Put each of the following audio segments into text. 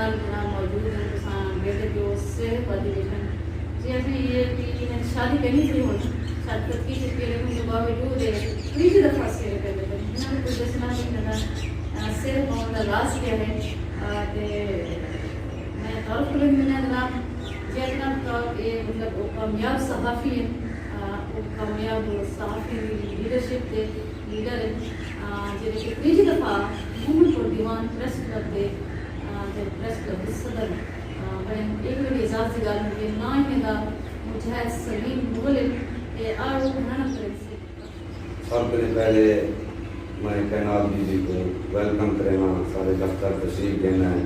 نال موجود ہیں بیٹے جو صحت والی بیٹھن جی ابھی یہ شادی کرنی تھی ہونا شادی کی کے باوجود تیسری دفعہ سیر کر لیتے ہیں انہوں نے کچھ دسنا نہیں لگا سیر پاؤں کا راز کیا ہے میں تعارف کروں گی جناب یہ جناب کا یہ مطلب وہ کامیاب صحافی ہے وہ کامیاب صحافی لیڈرشپ کے لیڈر ہے جیسے کہ تیسری دفعہ محمد پور دیوان پریس کلب کے جب پریس کلب کے صدر بڑے ایک بڑی اعزاز کی گال مجھے نام ہے گا مجاہد سلیم مغلب کہ آر وہ بنانا کریں سے سب سے پہلے میں کائنات جی کو ویلکم کرنا سارے دفتر تشریف دینا ہے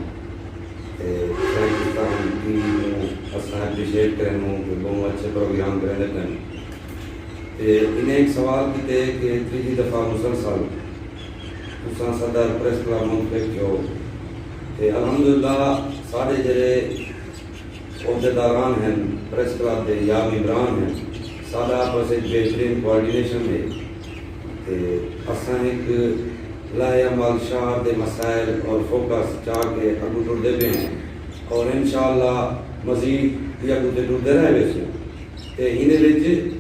پاکستان کی اپریشیٹ کرنا کہ بہت اچھے پروگرام کرنے لگے انہیں ایک سوال کیتے کہ تیسری دفعہ مسلسل صدر پریس کلب منتخب جو الحمدللہ سارے جڑے عہدیداران ہیں پریس کلب کے یا ممبران ہیں سارا آپس بہترین کوآرڈینیشن ہے اساں ایک لائے عمل شہر کے مسائل اور فوکس چاہ کے اگو ٹرتے پہ ہیں اور انشاءاللہ مزید یہ اگو ٹرتے رہے ویسے انہیں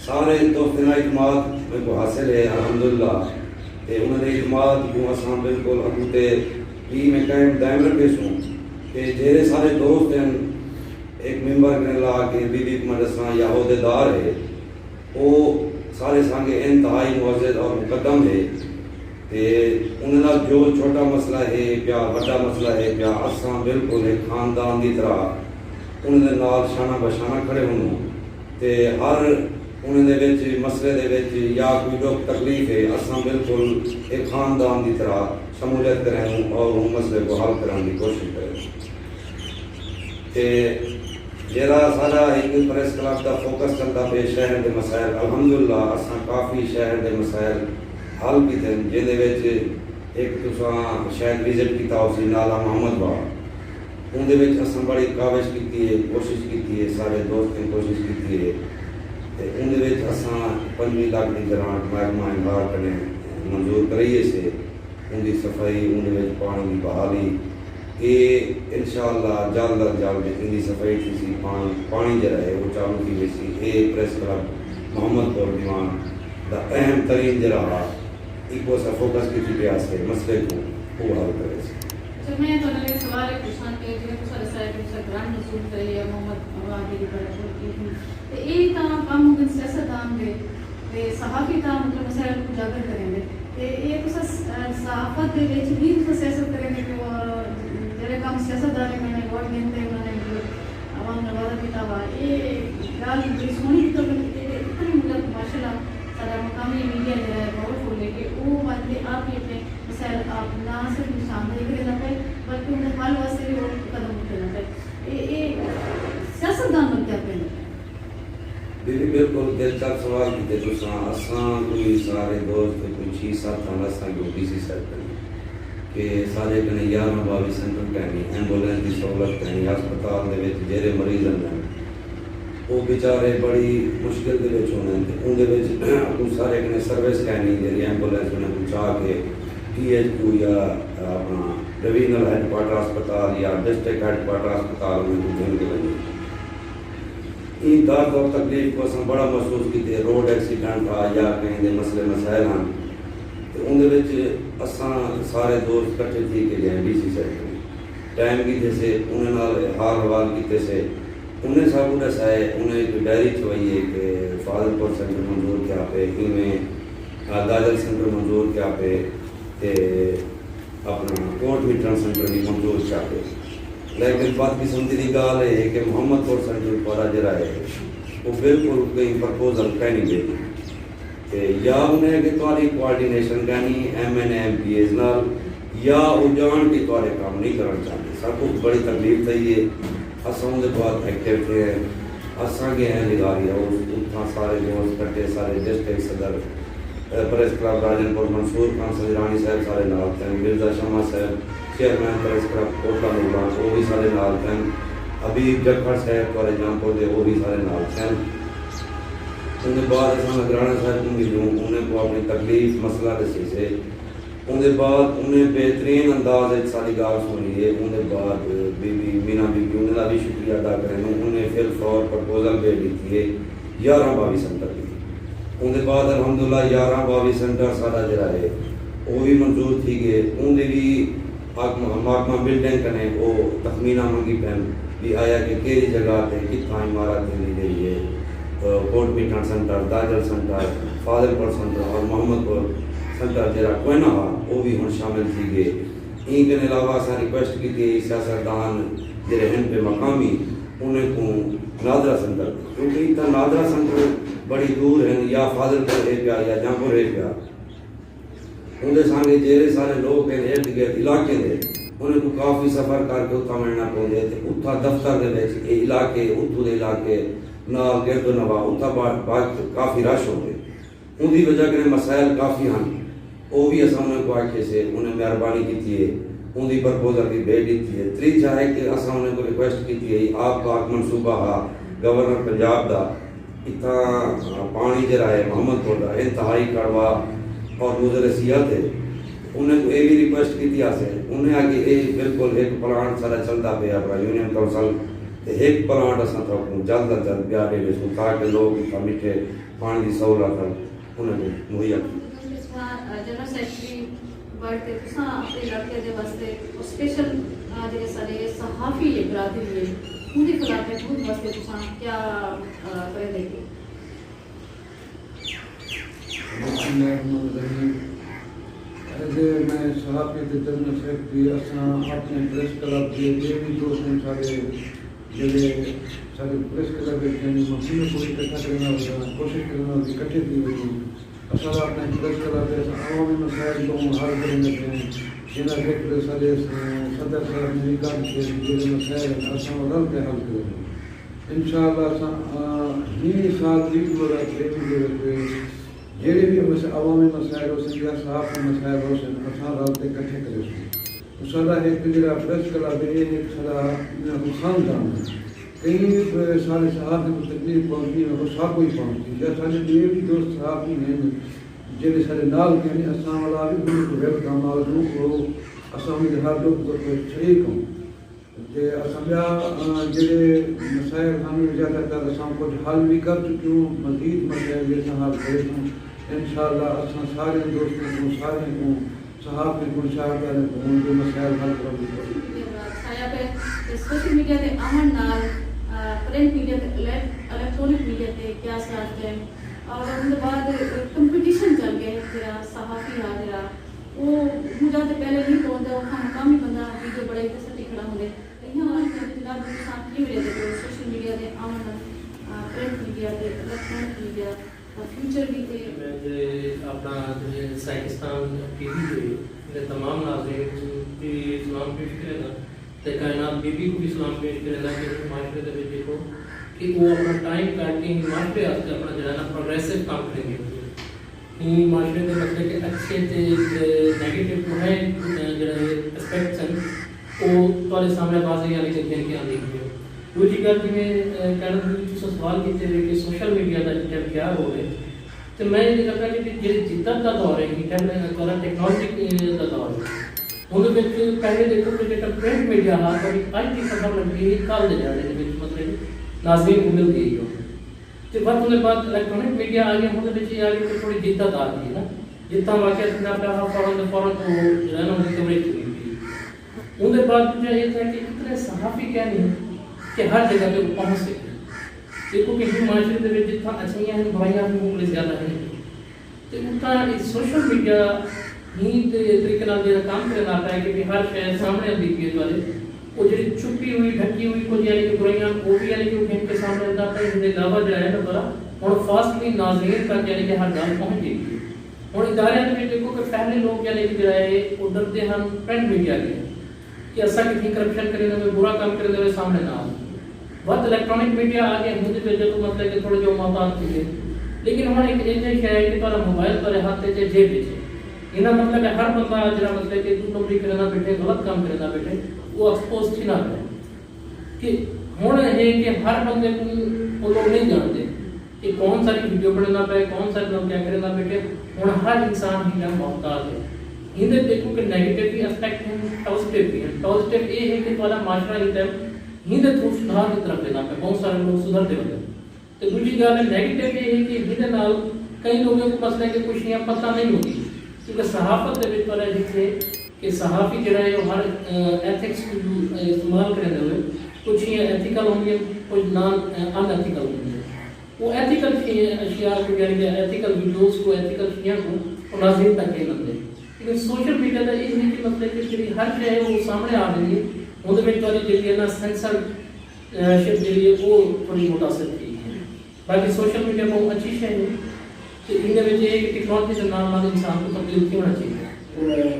سارے دوستوں کا اعتماد میرے کو حاصل ہے الحمدللہ انہوں نے اعتماد کو اساں بالکل اگو تے میں قائم دائم رکھے سوں کہ جہرے سارے دوست ہیں ایک ممبر کرنے لا کے بی مدرسہ یا عہدیدار ہے وہ سارے سانگے انتہائی معزز اور مقدم ہے انہوں جو چھوٹا مسئلہ ہے پیا بڑا مسئلہ ہے پیا اساں بالکل ایک خاندان کی طرح انہوں نے نال شانہ بشانہ کھڑے ہوں تے ہر انہوں نے مسئلے دے وچ یا کوئی دکھ تکلیف ہے اساں بالکل ایک خاندان کی طرح شمولیت کریں اور ان مسئلے کو حل کرنے کی کوشش کریں جیرا سارا ایک پریس کلب کا فوکس چلتا پہ شہر کے مسائل الحمدللہ اساں کافی شہر کے مسائل حل کیتے ہیں جہدے وچ ایک تساں شاید وزٹ کیتا اسی نالا محمد باغ اندے وچ اساں بڑی کاوش کیتی ہے کوشش کیتی ہے سارے دوست نے کوشش کیتی ہے تے اندے وچ اساں 5 لاکھ دی گرانٹ محکمہ امداد کرنے منظور کریے سے ان کی صفائی اندے وچ پانی کی بحالی یہ انشاءاللہ جلد از جلد ان کی صفائی تھی سی پانی جڑا ہے وہ چالو کی وی سی یہ پریس کلب محمد پور دیوان دا اہم ترین جڑا ایک وہ فوکس کی پیا سے مسئلے کو وہ حل کرے سے جب میں تو ایک سوال ہے پوچھنا کہ جو سارے صاحب گرانڈ مسئول کرے یا محمد عوادی کی بڑا ہوتی ہے یہ کام ممکن سیاستدان دے صحافی کا مطلب مسائل کو اجاگر کریں گے یہ صحافت کے بھی سیاست کریں گے اور جڑے کام سیاستدان میں نے ووٹ دیتے انہوں نے عوام نے وعدہ کیا ہوا یہ گال بڑی سونی تو اتنی مطلب ماشاء اللہ سارا مقامی میڈیا جو ہے پاورفل ہے کہ وہ بندے آپ یہ اپنے مسائل آپ نہ صرف سامنے کرنا پائے بلکہ انہیں حل واسطے بھی وہ قدم اٹھنا پائے یہ سیاستدان بن کے آپ کہنا بالکل دلچسپ سوال کیتے اساں کوئی سارے دوست کوئی 6-7 اساں کو پی سی سیٹ کریں کہ سارے کنے 11-22 سینٹر کہیں ایمبولینس کی سہولت کہیں ہسپتال دے وچ جہرے مریض ہیں وہ بیچارے بڑی مشکل دے وچ ہوندے ہیں ان دے وچ کوئی سارے کنے سروس کہیں جہری ایمبولینس نے پہنچا کے پی ایچ کیو یا اپنا ڈویژنل ہیڈ کوارٹر ہسپتال یا ڈسٹرکٹ ہیڈ کوارٹر ہسپتال میں پہنچنے کے لیے این درد اور تکلیف کو اساں بڑا محسوس کیتے روڈ ایکسیڈنٹ تھا یا کہیں دے مسئلے مسائل ہیں ان دے وچ اساں سارے دوست کٹھے تھی کہ جائیں ڈی سی سیکٹر ٹائم کیتے سے انہیں نال حال حوال کیتے سے انہیں سب دسائے انہیں ایک ڈائری چوئی ہے کہ فاضل پور سینٹر منظور کیا پہ میں دادل سینٹر منظور کیا پہ اپنا کوٹ میٹرن سینٹر بھی منظور کیا پہ لیکن بات قسمتی کی گال ہے کہ محمد پور سینٹر پورا جڑا ہے وہ بالکل کئی پرپوزل کہیں نہیں دے یا انہیں کہ تاری کوارڈینیشن کرنی MNMPAs نال یا وہ جان کی تارے کام نہیں کرنا چاہتے سب کو بڑی تکلیف تھی ہے اساں دے بہت ایکٹیو تھے اساں کے ہیں نگاری اتنا سارے دوست کٹے سارے ڈسٹرکٹ صدر پریس کلب راجن پور منصور خان سجرانی صاحب سارے نال تھے مرزا شمع صاحب چیئرمین پریس کلب کوٹلا مغران وہ بھی سارے نال تھے حبیب جکھڑ صاحب تارے جانپور دے وہ بھی سارے نال تھے ان کے بعد اساں نگرانہ صاحب کو ملوں انہیں کو اپنی تکلیف مسئلہ دسی سے ان دے بعد انہیں بہترین انداز ساری گال سنی ہے. ان دے بعد بی بی مینا بی بی انہیں بھی شکریہ ادا کریں. انہیں پھر فور پرپوزل بھیج دیتی ہے 11-22 سینٹر کی. ان دے بعد الحمدللہ 11-22 سینٹر سارا جڑا ہے وہ بھی منظور تھی گئے. ان دے بھی محکمہ بلڈنگ کنے وہ تخمینہ منگی پہن بھی آیا کہ کہڑی جگہ تے کتنا عمارت دی گئی ہے. کوٹ میٹھن سینٹر, داجل سینٹر, فاضل پور سینٹر اور محمد پور سینٹر جڑا کوئنہ ہوا وہ بھی ہن شامل تھی گئے. ان کے علاوہ اساں ریکویسٹ کی تھی سیاستدان جڑے ہیں پہ مقامی انہیں کو نادرا سینٹر, کیونکہ اتنا نادرا سینٹر بڑی دور ہیں, یا فاضل پور ہے پیا یا جامپور ہے پیا. اندر سانگے جیرے سارے لوگ ہیں ارد گرد علاقے دے انہیں کو کافی سفر کر کے اتنا ملنا پہنچے تھے. اتھا دفتر دے وچ یہ علاقے اتھو دے علاقے نال گرد و نواح اتھا کافی رش ہوتے. ان دی وجہ کے مسائل کافی ہیں. وہ بھی اصل انہیں کو آکھے سے انہیں مہربانی کی ہے ان دی پرپوزل بھی بھیج دیتی ہے. تری چاہے کہ اصل انہیں کو ریکویسٹ کی ہے آپ کا منصوبہ ہا گورنر پنجاب دا اتنا پانی جرا ہے محمد پور دا انتہائی کڑوا اور گزر صحت ہے. انہیں کو یہ بھی ریکویسٹ کی تھی آسے انہیں آگے یہ بالکل ایک پلانٹ سارا چلتا پہ اپنا یونین کونسل ایک پلانٹ اصل تھا جلد از جلد بیا دے سو تاکہ لوگ میٹھے پانی کی سہولت انہیں کو مہیا کی. جنرل سیکرٹری بڑھتے تساں اپنے علاقے دے واسطے اسپیشل جڑے سارے صحافی برادری ہے ان دی خلاف محفوظ واسطے تساں کیا کرے دے گے؟ میں صحافی جنرل سیکرٹری اساں اپنے پریس کلب کے بھی دوست ہیں سارے جڑے سارے پریس کلب کے مفہوم کو اکٹھا کرنا ہوگا کوشش کرنا ہوگی اکٹھے کی ہوگی. اصل اپنے پریس کلب کے عوامی مسائل کو حل کرنے میں جنہیں دیکھ سارے صدر صاحب نے نکال کے جڑے مسائل اصل رل کے حل کریں انشاءاللہ. ہی سال بھی گزرا تھے جڑے بھی عوامی مسائل ہو سن یا صحافی مسائل ہو سن اصل رل کے کٹھے کرے سن. سارا ایک جڑا پریس کلب ہے ایک سارا خاندان ہے. کئی سارے صحافی کو تکلیف پہنچتی ہے وہ سب کو ہی پہنچتی ہے. سارے یہ بھی دوست صحافی ہیں جڑے سارے نال کہنے اساں والا بھی بالکل ویلکم موضوع کو اساں بھی ہر لوگ کو شریک ہوں کہ اساں بیا جڑے مسائل ہم زیادہ تر اساں کو حل بھی کر چکے ہوں. مزید مسائل جیسا حل کرے ہوں انشاءاللہ. اساں سارے دوستوں کو سارے کو صحافی کو شاہدار کو ان کے مسائل حل کرنے کی چھایا پہ سوشل میڈیا کے آمن نال پرنٹ میڈیا الیکٹرانک میڈیا کے کیا اثرات ہیں اور ان کے بعد کمپٹیشن چل گیا جڑا صحافی آ جڑا وہ مجھے پہلے نہیں پہنچتا وہ مقامی بندہ ویڈیو بڑا سٹی کھڑا ہوندے یہاں جناب ساتھ کی وجہ سے سوشل میڈیا کے آمن پرنٹ میڈیا کے الیکٹرانک میڈیا فیوچر بھی تے اپنا سائنسدان ٹی وی جو تمام ناظرین بھی سلام پیش کرے گا تے کائنات بی بی کو بھی سلام پیش کرے گا کہ معاشرے دے وچ دیکھو کہ وہ اپنا ٹائم کاٹ کے معاشرے واسطے اپنا جو ہے نا پروگریسو کام کریں گے. ہی معاشرے کے مطلب کہ اچھے تے نیگیٹو جو ہے جڑا اسپیکٹس ہیں وہ تھوڑے سامنے بازی والی دیکھنے کے آندی ہے. دوسری گل جی کہنا سوال کیتے ہوئے کہ سوشل میڈیا کا جب کیا ہو گئے تو میں یہ کہتا کہ جدت کا دور ہے ٹیکنالوجی کا دور ہے وہ پہلے دیکھو کہ پرنٹ میڈیا ہاں اج کی خبر لگی کل دے جانے مطلب ناظرین کو مل گئی ہو تو وقت کے بعد الیکٹرانک میڈیا آ گیا وہ آ گئی تھوڑی جدت آ گئی نا جتنا واقعہ فوراً جو ہے نا ان کی کوریج ہوئی تھی. ان کے بعد جو یہ تھا کہ اتنے صحافی کیا نہیں کہ ہر جگہ پہ پہنچ سکتے. دیکھو کہ ہم معاشرے کے جتنا اچھائیاں ہیں برائیاں بھی وہ زیادہ ہیں تو اتنا سوشل میڈیا ہی طریقے جو کام کرنا آتا ہے کہ ہر شہر سامنے آتی ہے والے وہ جی چھپی ہوئی ڈھکی ہوئی کچھ یعنی کہ برائیاں وہ بھی یعنی کہ وہ ان کے سامنے آتا ہے. ان کے علاوہ جو ہے نا بڑا اور فاسٹلی ناظرین تک یعنی کہ ہر گل پہنچ گئی ہے. اور ادارے میں دیکھو کہ پہلے لوگ یعنی کہ جو ہے وہ ڈرتے ہیں پرنٹ میڈیا کے کہ ایسا کتنی کرپشن کرنے میں برا کام کرنے میں سامنے نہ آ بہت الیکٹرانک میڈیا آ گیا مجھے پہ جو مطلب کہ تھوڑے جو محتاط تھے لیکن ہمارے ایک ہے کہ تھوڑا موبائل پر ہاتھ سے جیب سے یہ مطلب ہے ہر بندہ جا مطلب کہ نوکری کرنا بیٹھے غلط کام کرنا بیٹھے وہ ایکسپوز تھی نہ کرے کہ ہوں ہے کہ ہر بندے کو وہ لوگ نہیں جانتے کہ کون ساری ویڈیو بننا پہ کون سارے لوگ کیا کرنا بیٹھے ہوں ہر انسان ہی محتاط ہے ہندے دیکھو کہ نیگیٹو بھی اسپیکٹ ہیں پازیٹیو بھی ہیں. پازیٹیو یہ ہے کہ تھوڑا معاشرہ ہی ہندے تھرو سدھار کی طرف لینا پہ بہت سارے لوگ سدھرتے ہوتے ہیں. تو دوسری گل ہے نیگیٹو یہ ہے کہ ہندے نال کئی لوگوں کو مسئلے کی کچھ پتہ نہیں ہوتی کیونکہ صحافت کے بچ جتنے کہ صحافی جڑا ہے وہ ہر ایتھکس کو استعمال کرتے ہوئے کچھ ایتھیکل ہوں گے کچھ نان ان ایتھیکل ہوں گے. وہ ایتھیکل اشیاء کو یعنی کہ ایتھیکل ویڈیوز کو ایتھیکل چیزوں کو ناظرین تک لے لیں. لیکن سوشل میڈیا کا یہ نہیں کہ مطلب کہ جی ہر شے وہ سامنے آ رہی ہے اندر جی ہے نا سینسر شپ جی ہے وہ تھوڑی متاثر کی ہے. باقی سوشل میڈیا بہت اچھی شے ہے کہ یہ ٹیکنالوجی کے نام نال انسان کو تبدیل کیوں ہونا چاہیے.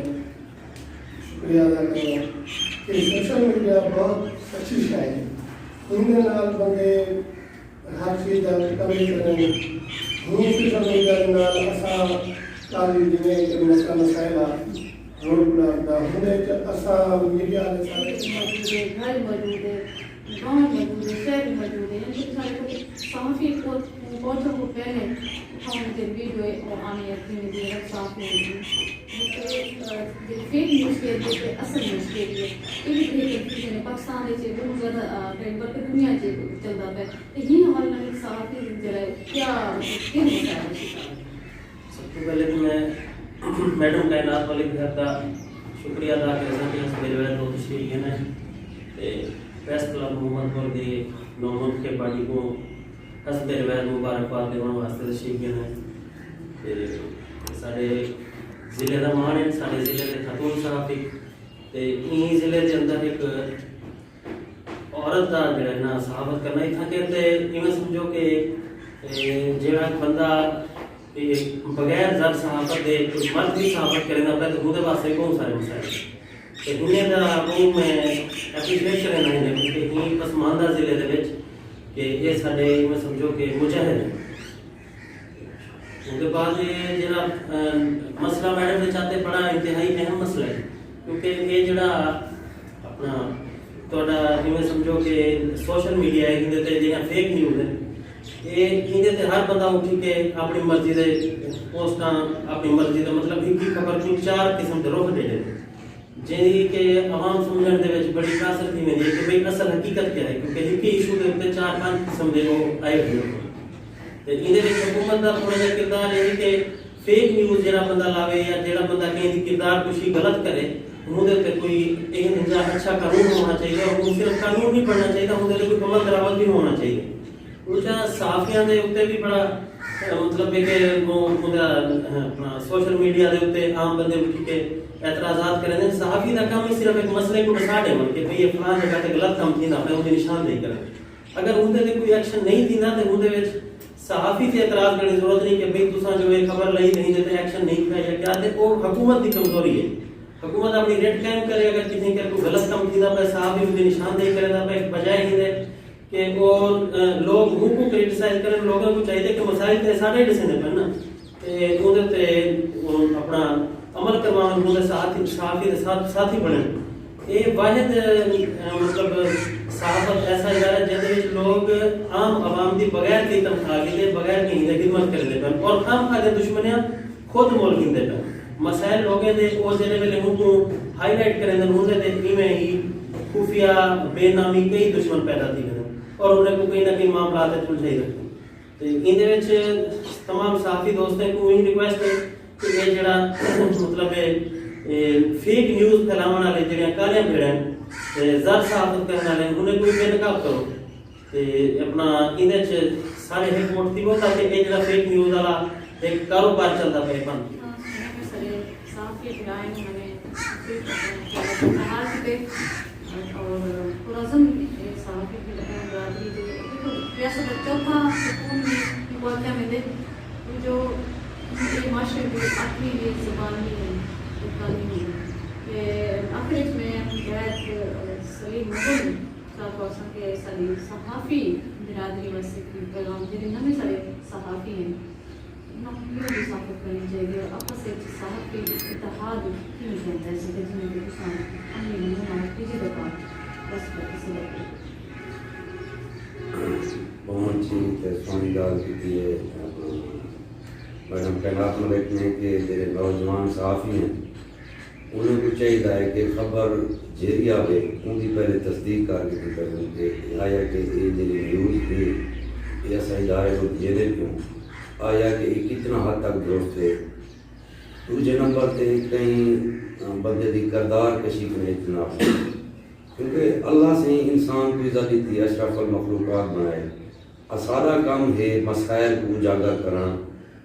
شکریہ ادا کرنا کہ سوشل میڈیا بہت اچھی شے ہے. ان کے نال بندے ہر چیز کا کمی کریں ہوں سوشل میڈیا کے نال اساں کافی جویں کہ مسائل روڈ بنا ہوں اساں میڈیا کے سارے گھر موجود ہے گاؤں موجود ہے شہر موجود ہے سارے صحافی کو پہنچوں کو پہلے ہم ویڈیو اور آنے اپنے دیے صاف فیک نیوز کے لیے اصل نیوز کے لیے یہ پاکستان کے بہت زیادہ بلکہ دنیا کے چلتا ہے. یہ ہمارے نام صحافی جڑا کیا ہوتا ہے. سب سے پہلے تو میں میڈم کائنات والی گھر کا شکریہ ادا کرنا کہ میرے ویل تو تشریف لینا ہے پریس کلب محمد پور کے نومنٹ کے پارٹی کو حسب روایت مبارکباد دینے واسطے تشریف لینا ہے. سارے ضلع کا مان ہے سارے ضلع کے خاتون صحافی ان ضلع کے اندر ایک عورت کا جڑا نا صحافت کرنا ہی تھا کہ سمجھو کہ جڑا بندہ بغیر زر صحافت دے مرد بھی صحافت کرے گا تو وہ واسطے بہت سارے مسائل انہیں کا قوم میں اپریشیٹ کرنا ہے کیونکہ یہ پسماندہ ضلع کے کہ یہ سارے میں سمجھو کہ مجاہد ہیں. اس کے بعد یہ جڑا مسئلہ میڈم نے چاہتے بڑا انتہائی اہم مسئلہ ہے کیونکہ یہ جڑا اپنا تھوڑا سمجھو کہ سوشل میڈیا ہے ہندے جہاں فیک نیوز ہے یہ ہندے ہر بندہ اٹھی کے اپنی مرضی دے پوسٹاں اپنی مرضی دے مطلب ایک ہی خبر کو 4 قسم کے رخ دے دے جی کہ عوام سمجھنے دے بڑی تاثر تھی میری کہ بھائی اصل حقیقت کیا ہے کیونکہ ایک ہی ایشو کے اتنے 4-5 قسم کے لوگ آئے ہوئے ہیں. یہ حکومت کا تھوڑا جا کردار یہ کہ فیک نیوز جہاں بندہ لاوے یا جہاں بندہ کہیں کردار کچھ غلط کرے اندر کوئی ایک اچھا قانون ہونا چاہیے اور صرف قانون نہیں پڑھنا چاہیے اندر کوئی عمل دراوت بھی ہونا چاہیے. دوسرا صحافیاں دے اتنے بھی بڑا مطلب ہے کہ اپنا سوشل میڈیا دے اتنے عام بندے اٹھ کے اعتراضات کریں صحافی کا کام ہی صرف ایک مسئلے کو بسا دے کہ بھئی یہ فلاں جگہ تے غلط کام تھیندا پیا اونوں نشاندہی کریں. اگر اندر تے کوئی ایکشن نہیں تھیندا تے اندر وچ صحافی سے اعتراض کرنے کی ضرورت نہیں کہ بھئی تساں جو یہ خبر لئی نہیں تے ایکشن نہیں کیا یا کیا تے وہ حکومت کی کمزوری ہے. حکومت اپنی ریٹ قائم کرے اگر کسی کا کوئی غلط کام تھیندا پیا صحافی اس کی نشاندہی کرے دا پیا بجائے ہی دے کہ وہ لوگ منہ کو کرٹیسائز کریں. لوگوں کو چاہیے کہ مسائل تے سارے ڈسنے پہ نا تے اودے تے اپنا عمل کروانا اودے صحافی دے ساتھی بنے. یہ واحد مطلب صحافت ایسا ادارہ جہاں لوگ عام عوام کی بغیر کی تنخواہ کے بغیر کی خدمت کرتے پہ اور خام خواہ دشمنیاں خود مول گھنتے پہ مسائل لوگوں کے وہ جہاں ویلے ان کو ہائی لائٹ کریں اندر میں ہی خفیہ بے نامی کئی دشمن پیدا تھی اور انہیں کو کہیں نہ کہیں معاملات سلجھائی رکھتے. ان تمام صحافی دوستوں کو یہ ریکویسٹ ہے کہ یہ جڑا مطلب فیک نیوز پھیلاون والے جڑیاں کالیاں بھیڑاں زر صحافت کرنے والے انہیں کوئی بے نقاب کرو اپنا اندر سارے رپورٹ تھی وہ تاکہ یہ جڑا فیک نیوز والا ایک کاروبار چلتا پہ بند جو معاشرے کی آخری زبان ہی ہے آخر میں سلیم مغل صاحب کے سارے صحافی برادری واسطے پیغام جن نئے سارے صحافی ہیں صحافت کرنی چاہیے آپس صحافی اتحاد کیوں کہتا ہے تیجی دفعہ بہت اچھی سونی گال کی میڈم کائنات ملک نے کہ جڑے نوجوان صحافی ہیں انہوں کو چاہیے کہ خبر جیری آئے ان کی پہلے تصدیق کر کے کریں کہ آیا کہ یہ جی نیوز تھی یہ ایسا ادارے کو جینے کیوں آیا کہ یہ کتنا حد تک درست ہے. دوسرے نمبر تے کہیں بندے کی کردار کشی میں اجتناب کیونکہ اللہ سے انسان کو عزت دیتی ہے اشرف المخلوقات بنائے. سارا کام ہے مسائل کو اجاگر کرنا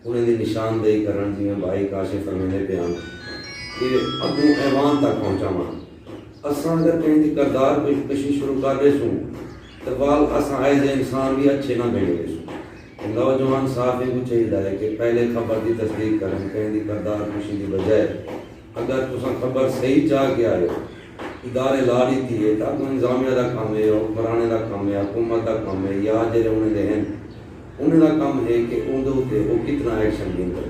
انہیں دی نشاندہی کرنا جی میں بھائی کاشف فرمینے بیان کہ اگوں ایوان تک پہنچا اساں اگر کہیں دی کردار کوئی کشی شروع کر رہے سوں تو وال اساں آئے انسان بھی اچھے نہ بنے رہے سوں. نوجوان صحافی کو چاہیے ہے کہ پہلے خبر دی تصدیق کریں کہیں دی کردار کشی دی بجائے اگر تساں خبر صحیح چاہ کے آئے ہو ادارے لا دیتی ہے تاکہ انتظامیہ دا کام ہے حکمرانے دا کام ہے حکومت دا کام ہے یا جڑے انہیں دے ہیں انہیں دا کام ہے کہ اندر وہ کتنا ایکشن دیں گے.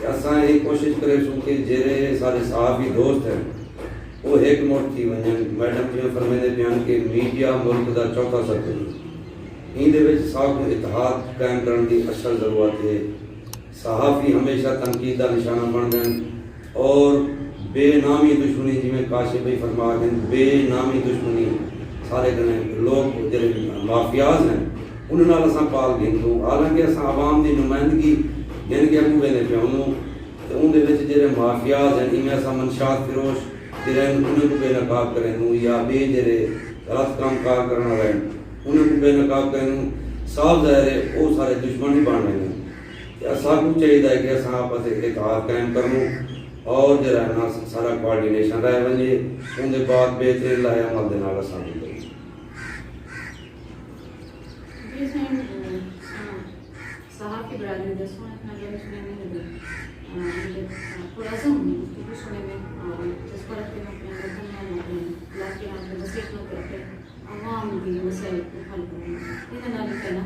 اساں یہ کوشش کرے سوں کہ جڑے سارے صحافی دوست ہیں وہ ایک موٹ تھی ونجن. میڈم جی فرمیندے بیان کہ میڈیا ملک دا چوتھا ستون ان دے وچ سب کو اتحاد قائم کرنے کی اصل ضرورت ہے. صحافی ہمیشہ تنقید کا نشانہ بن گئے اور بے نامی دشمنی جی میں کاشف بھائی فرما گئے بے نامی دشمنی سارے گنے لوگ جڑے مافیاز ہیں انہوں نے اساں پال گئے تو حالانکہ اساں عوام دی نمائندگی گن کے اگوں نے پہ انہوں تو ان دے وچ جڑے مافیاز ہیں ان اساں منشات فروش جڑے انہوں کو بے نقاب کریں یا بے جڑے غلط کام کار کرنا والے انہوں کو بے نقاب کریں صاف ظاہر ہے وہ سارے دشمن ہی بن رہے ہیں. اساں کو چاہیے کہ اساں آپس اتحاد قائم کروں اور جو رہنا سارا کوارڈینیشن رہے ونجے ان کے بعد بہترین لائے عمل دے نال اساں بھی کریں. صحافی برادری دسوں اپنا جو سننے میں لگے پرازم گفتگو سنے میں اور جس پر اپنے اپنے علاقے میں وسیع نہ کرتے عوام کی مسائل کو حل کرنا یہ نہ کہنا